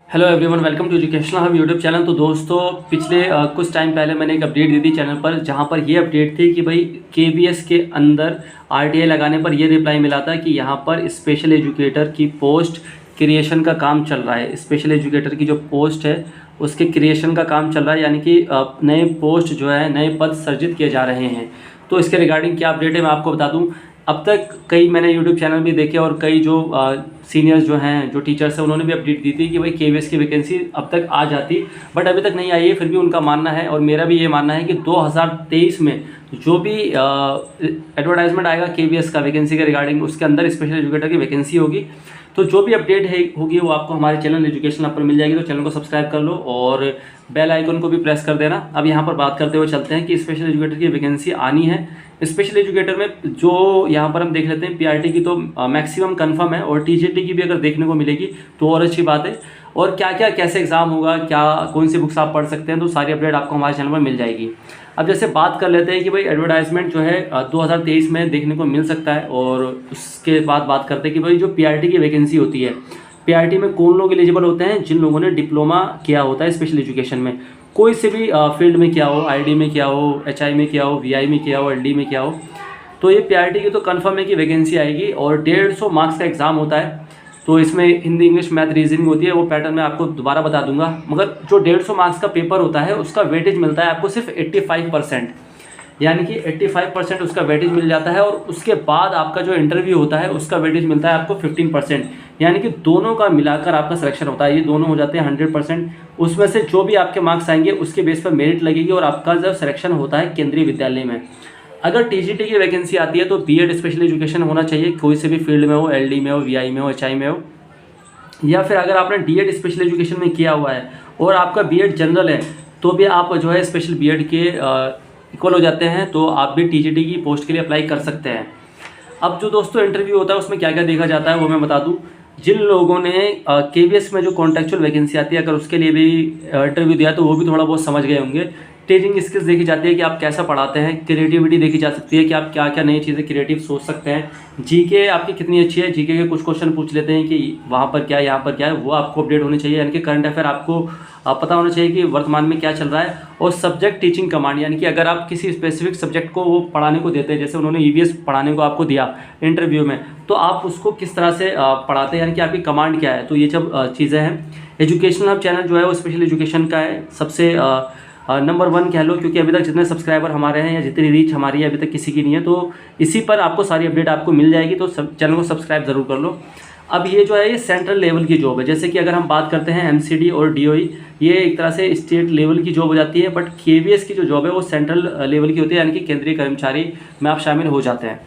Hello everyone, welcome to educational hub YouTube channel. तो दोस्तों, पिछले कुछ टाइम पहले मैंने एक अपडेट दी थी चैनल पर, जहां पर ये अपडेट थी कि भाई केवीएस के अंदर आरटीआई लगाने पर ये रिप्लाई मिला था कि यहां पर स्पेशल एजुकेटर की पोस्ट क्रिएशन का काम चल रहा है। स्पेशल एजुकेटर की जो पोस्ट है उसके क्रिएशन का काम चल रहा है, यानी कि नए पोस्ट जो है, नए पद सृजित किए जा रहे हैं। तो इसके रिगार्डिंग क्या अपडेट है मैं आपको बता दूँ। अब तक कई मैंने यूट्यूब चैनल भी देखे और कई जो सीनियर्स जो हैं, जो टीचर्स हैं, उन्होंने भी अपडेट दी थी कि भाई केवीएस की वैकेंसी अब तक आ जाती, बट अभी तक नहीं आई है। फिर भी उनका मानना है और मेरा भी ये मानना है कि 2023 में जो भी एडवर्टाइजमेंट आएगा केवीएस का वैकेंसी के रिगार्डिंग, उसके अंदर स्पेशल एजुकेटर की वैकेंसी होगी। तो जो भी अपडेट है होगी वो आपको हमारे चैनल एजुकेशन हब पर मिल जाएगी। तो चैनल को सब्सक्राइब कर लो और बेल आइकन को भी प्रेस कर देना। अब यहाँ पर बात करते हुए चलते हैं कि स्पेशल एजुकेटर की वैकेंसी आनी है। स्पेशल एजुकेटर में जो यहाँ पर हम देख लेते हैं, पीआरटी की तो मैक्सिमम कंफर्म है और टीजीटी की भी अगर देखने को मिलेगी तो और अच्छी बात है। और क्या क्या कैसे एग्ज़ाम होगा, क्या कौन सी बुक्स आप पढ़ सकते हैं, तो सारी अपडेट आपको हमारे चैनल पर मिल जाएगी। अब जैसे बात कर लेते हैं कि भाई एडवर्टाइजमेंट जो है 2023 में देखने को मिल सकता है। और उसके बाद बात करते हैं कि भाई जो पीआरटी की वैकेंसी होती है, पीआरटी में कौन लोग एलिजिबल होते हैं? जिन लोगों ने डिप्लोमा किया होता है स्पेशल एजुकेशन में, कोई से भी फील्ड में किया हो, आईडी में किया हो, एचआई में किया हो, वीआई में किया हो, एलडी में किया हो, तो ये पीआरटी की तो कंफर्म है कि वैकेंसी आएगी। और 150 मार्क्स का एग्ज़ाम होता है। तो इसमें हिंदी, इंग्लिश, मैथ, रीजनिंग होती है। वो पैटर्न मैं आपको दोबारा बता दूंगा। मगर जो 150 मार्क्स का पेपर होता है उसका वेटेज मिलता है आपको सिर्फ 85%, यानी कि 85% उसका वेटेज मिल जाता है। और उसके बाद आपका जो इंटरव्यू होता है उसका वेटेज मिलता है आपको 15%, यानी कि दोनों का मिलाकर आपका सिलेक्शन होता है। ये दोनों हो जाते हैं 100%। उसमें से जो भी आपके मार्क्स आएंगे उसके बेस पर मेरिट लगेगी और आपका जब सिलेक्शन होता है केंद्रीय विद्यालय में। अगर टीजीटी की वैकेंसी आती है तो बीएड स्पेशल एजुकेशन होना चाहिए, कोई से भी फील्ड में हो, एलडी में हो, वीआई में हो, एचआई में हो। या फिर अगर आपने डीएड स्पेशल एजुकेशन में किया हुआ है और आपका बीएड जनरल है तो भी आप जो है स्पेशल बीएड के इक्वल हो जाते हैं, तो आप भी टीजीटी की पोस्ट के लिए अप्लाई कर सकते हैं। अब जो दोस्तों इंटरव्यू होता है उसमें क्या क्या देखा जाता है वो मैं बता दूं। जिन लोगों ने केवीएस में जो कॉन्ट्रेक्चुअल वैकेंसी आती है, अगर उसके लिए भी इंटरव्यू दिया तो वो भी थोड़ा बहुत समझ गए होंगे। टीचिंग स्किल्स देखी जाती है कि आप कैसा पढ़ाते हैं। क्रिएटिविटी देखी जा सकती है कि आप क्या क्या नई चीज़ें क्रिएटिव सोच सकते हैं। जीके आपकी कितनी अच्छी है, जीके के कुछ क्वेश्चन पूछ लेते हैं कि वहाँ पर क्या है, यहाँ पर क्या है, वो आपको अपडेट होनी चाहिए। यानी कि करंट अफेयर आपको पता होना चाहिए कि वर्तमान में क्या चल रहा है। और सब्जेक्ट टीचिंग कमांड, यानी कि अगर आप किसी स्पेसिफिक सब्जेक्ट को वो पढ़ाने को देते हैं, जैसे उन्होंने ईवीएस पढ़ाने को आपको दिया इंटरव्यू में, तो आप उसको किस तरह से पढ़ाते हैं, यानी कि आपकी कमांड क्या है। तो ये सब चीज़ें हैं। एजुकेशनल हब चैनल जो है वो स्पेशल एजुकेशन का है सबसे नंबर 1 कह लो, क्योंकि अभी तक जितने सब्सक्राइबर हमारे हैं या जितनी रीच हमारी है अभी तक किसी की नहीं है। तो इसी पर आपको सारी अपडेट आपको मिल जाएगी। तो चैनल को सब्सक्राइब ज़रूर कर लो। अब ये जो है ये सेंट्रल लेवल की जॉब है। जैसे कि अगर हम बात करते हैं एमसीडी और डीओई, ये एक तरह से स्टेट लेवल की जॉब हो जाती है। बट केवीएस की जो जॉब है वो सेंट्रल लेवल की होती है, यानी कि केंद्रीय कर्मचारी में आप शामिल हो जाते हैं।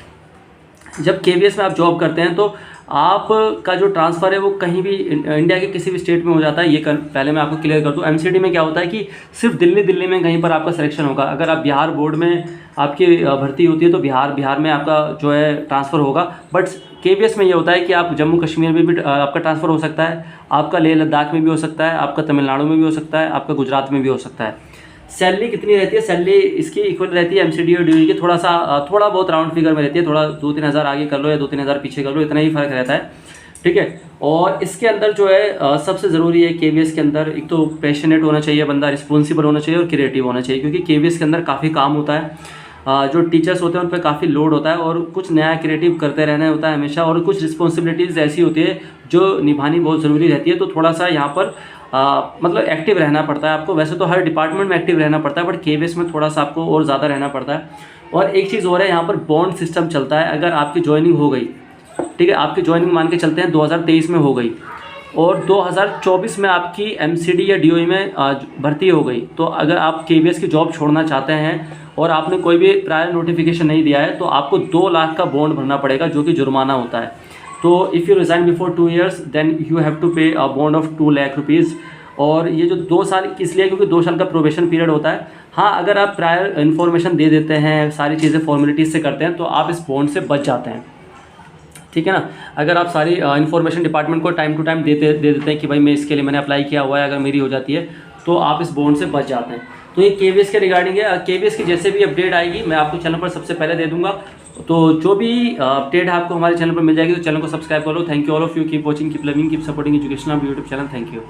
जब केवीएस में आप जॉब करते हैं तो आपका जो ट्रांसफ़र है वो कहीं भी इंडिया के किसी भी स्टेट में हो जाता है। ये पहले मैं आपको क्लियर कर दूं। एमसीडी में क्या होता है कि सिर्फ दिल्ली में कहीं पर आपका सिलेक्शन होगा। अगर आप बिहार बोर्ड में आपकी भर्ती होती है तो बिहार में आपका जो है ट्रांसफ़र होगा। बट केवीएस में ये होता है कि आप जम्मू कश्मीर में भी आपका ट्रांसफ़र हो सकता है, आपका लेह लद्दाख में भी हो सकता है, आपका तमिलनाडु में भी हो सकता है, आपका गुजरात में भी हो सकता है। सैलरी कितनी रहती है? सैलरी इसकी इक्वल रहती है एमसीडी और डीओई की, थोड़ा बहुत राउंड फिगर में रहती है। थोड़ा 2-3 हज़ार आगे कर लो या 2-3 हज़ार पीछे कर लो, इतना ही फ़र्क रहता है। ठीक है। और इसके अंदर जो है सबसे ज़रूरी है केवीएस के अंदर, एक तो पैशनेट होना चाहिए बंदा, रिस्पॉन्सिबल होना चाहिए और क्रिएटिव होना चाहिए। क्योंकि केवीएस के अंदर काफ़ी काम होता है। जो टीचर्स होते हैं उन पर काफ़ी लोड होता है और कुछ नया क्रिएटिव करते रहना होता है हमेशा। और कुछ रिस्पॉन्सिबिलिटीज़ ऐसी होती है जो निभानी बहुत ज़रूरी रहती है। तो थोड़ा सा यहाँ पर मतलब एक्टिव रहना पड़ता है आपको। वैसे तो हर डिपार्टमेंट में एक्टिव रहना पड़ता है, बट केवीएस में थोड़ा सा आपको और ज़्यादा रहना पड़ता है। और एक चीज़ और है, यहाँ पर बॉन्ड सिस्टम चलता है। अगर आपकी ज्वाइनिंग हो गई, ठीक है, आपकी ज्वाइनिंग मान के चलते हैं 2023 में हो गई और 2024 में आपकी एमसीडी या डीओई में भर्ती हो गई, तो अगर आप केवीएस की जॉब छोड़ना चाहते हैं और आपने कोई भी प्रायर नोटिफिकेशन नहीं दिया है तो आपको 2 लाख का बॉन्ड भरना पड़ेगा, जो कि जुर्माना होता है। तो if you resign before 2 years then you have to pay a bond of 2 lakh rupees. और ये जो 2 साल इसलिए क्योंकि 2 साल का प्रोबेशन पीरियड होता है। हाँ, अगर आप प्रायर इन्फॉर्मेशन दे देते हैं, सारी चीज़ें फॉर्मेलिटीज़ से करते हैं, तो आप इस बॉन्ड से बच जाते हैं। ठीक है ना। अगर आप सारी इन्फॉर्मेशन डिपार्टमेंट को टाइम टू टाइम दे देते हैं कि भाई मैं इसके लिए मैंने अप्लाई किया हुआ है, अगर मेरी हो जाती है तो आप इस बॉन्ड से बच जाते हैं। तो ये केवीएस के रिगार्डिंग है। केवीएस की जैसे भी अपडेट आएगी मैं आपको चैनल पर सबसे पहले दे दूंगा। तो जो भी अपडेट है आपको हमारे चैनल पर मिल जाएगी। तो चैनल को सब्सक्राइब करो। Thank you all of you. Keep watching, keep loving, keep supporting education of YouTube channel. Thank you.